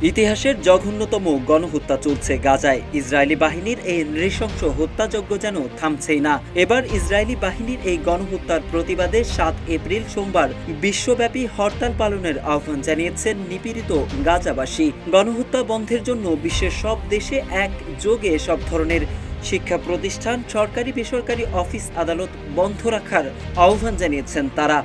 ইতিহাসের জঘন্যতম গণহত্যা চলছে গাজায়। ইসরায়েলি বাহিনীর এই নৃশংস হত্যাযজ্ঞ যেন থামছেই না। এবার ইসরায়েলি বাহিনীর এই গণহত্যার প্রতিবাদে 7 এপ্রিল সোমবার বিশ্বব্যাপী হরতাল পালনের আহ্বান জানিয়েছেন নিপীড়িত গাজাবাসী। গণহত্যা বন্ধের জন্য বিশ্বের সব দেশে একযোগে সব ধরনের শিক্ষা প্রতিষ্ঠান, সরকারি বেসরকারি অফিস আদালত বন্ধ রাখার আহ্বান জানিয়েছেন তারা।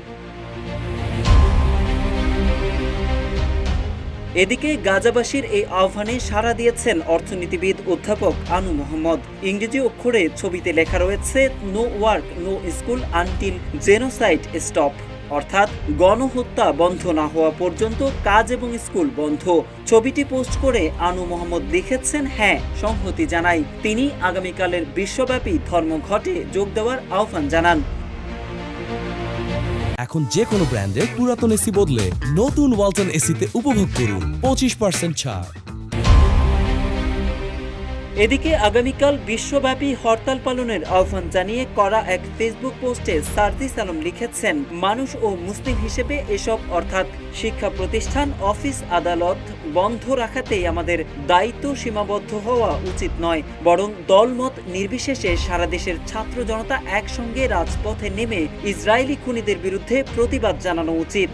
এদিকে গাজাবাসীর এই আহ্বানে সাড়া দিয়েছেন অর্থনীতিবিদ অধ্যাপক আনু মোহাম্মদ। ইংরেজি অক্ষরে ছবিতে লেখা রয়েছে no work no school until genocide stop, অর্থাৎ গণহত্যা বন্ধ না হওয়া পর্যন্ত কাজ এবং স্কুল বন্ধ। ছবিটি পোস্ট করে আনু মোহাম্মদ লিখেছেন, হ্যাঁ সংহতি জানাই। তিনি আগামীকালের বিশ্বব্যাপী ধর্মঘটে যোগ দেওয়ার আহ্বান জানান। এখন যে কোনো ব্র্যান্ডের পুরাতন এসি বদলে নতুন ওয়ালটন এসিতে উপভোগ করুন 25% ছাড়। এদিকে আগামীকাল বিশ্বব্যাপী হরতাল পালনের আহ্বান জানিয়ে করা এক ফেসবুক পোস্টে সার্জিস আলম লিখেছেন, মানুষ ও মুসলিম হিসেবে এসব অর্থাৎ শিক্ষা প্রতিষ্ঠান, অফিস আদালত বন্ধ রাখাতেই আমাদের দায়িত্ব সীমাবদ্ধ হওয়া উচিত নয়, বরং দলমত নির্বিশেষে সারা দেশের ছাত্র জনতা একসঙ্গে রাজপথে নেমে ইসরায়েলি খুনিদের বিরুদ্ধে প্রতিবাদ জানানো উচিত।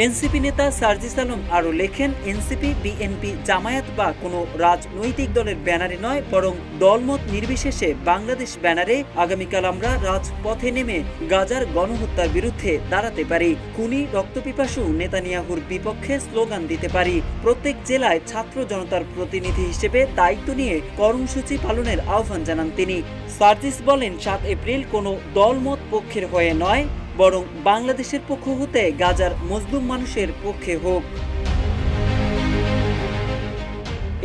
এনসিপি নেতা সার্জিস আলম আরও লেখেন, এনসিপি, বিএনপি, জামায়াত বা কোনো রাজনৈতিক দলের ব্যানারে নয়, বরং দলমত নির্বিশেষে বাংলাদেশ ব্যানারে আগামীকাল আমরা রাজপথে নেমে গাজার গণহত্যার বিরুদ্ধে দাঁড়াতে পারি। খুনি রক্তপিপাসু নেতানিয়াহুর বিপক্ষে স্লোগান দিতে পারি। প্রত্যেক জেলায় ছাত্র জনতার প্রতিনিধি হিসেবে দায়িত্ব নিয়ে কর্মসূচি পালনের আহ্বান জানান তিনি। সার্জিস বলেন, 7 এপ্রিল কোনো দলমত পক্ষের হয়ে নয়, বরং বাংলাদেশের পক্ষ হতে গাজার মজলুম মানুষের পক্ষে হোক।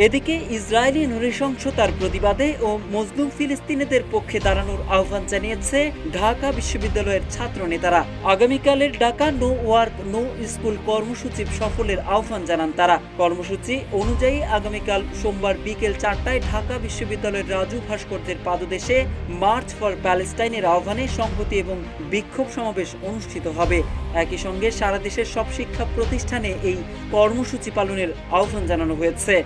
এদিকে ইসরায়েলি নৃশংসতার প্রতিবাদে ও মজলুম ফিলিস্তিনিদের পক্ষে দাঁড়ানোর আহ্বান জানিয়েছে ঢাকা বিশ্ববিদ্যালয়ের ছাত্র নেতারা। আগামীকালের ডাকা নো ওয়ার্ক নো স্কুল কর্মসূচি সফলের আহ্বান জানান তারা। কর্মসূচি অনুযায়ী আগামীকাল সোমবার বিকেল 4টায় ঢাকা বিশ্ববিদ্যালয়ের রাজু ভাস্কর্যের পাদদেশে মার্চ ফর প্যালেস্টাইনের আহ্বানে সংহতি এবং বিক্ষোভ সমাবেশ অনুষ্ঠিত হবে। একই সঙ্গে সারা দেশের সব শিক্ষা প্রতিষ্ঠানে এই কর্মসূচি পালনের আহ্বান জানানো হয়েছে।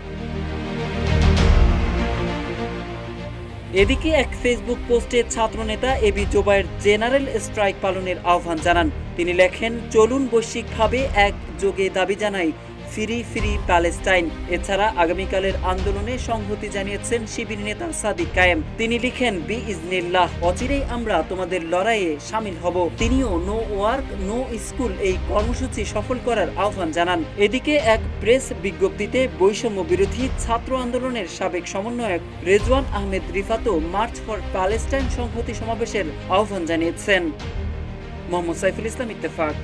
এদিকে এক ফেসবুক পোস্টে ছাত্রনেতা এবি জোবায়ের জেনারেল স্ট্রাইক পালনের আহ্বান জানান। তিনি লেখেন, চলুন বৈশ্বিকভাবে একযোগে দাবি জানাই ফ্রি ফ্রি প্যালেস্টাইন। এছাড়া আগামীকালের আন্দোলনে সংহতি জানিয়েছেন শিবির নেতা সাদিক কায়েম। তিনি লিখেন, বিইজনিল্লাহ অচিরেই আমরা তোমাদের লড়াইয়ে শামিল হব। তিনিও নো ওয়ার্ক নো স্কুল এই কর্মসূচি সফল করার আহ্বান জানান। এদিকে এক প্রেস বিজ্ঞপ্তিতে বৈষম্য বিরোধী ছাত্র আন্দোলনের সাবেক সমন্বয়ক রেজওয়ান আহমেদ রিফাতও মার্চ ফর প্যালেস্টাইন সংহতি সমাবেশের আহ্বান জানিয়েছেন। মোহাম্মদ সাইফুল ইসলাম, ইত্তেফাক।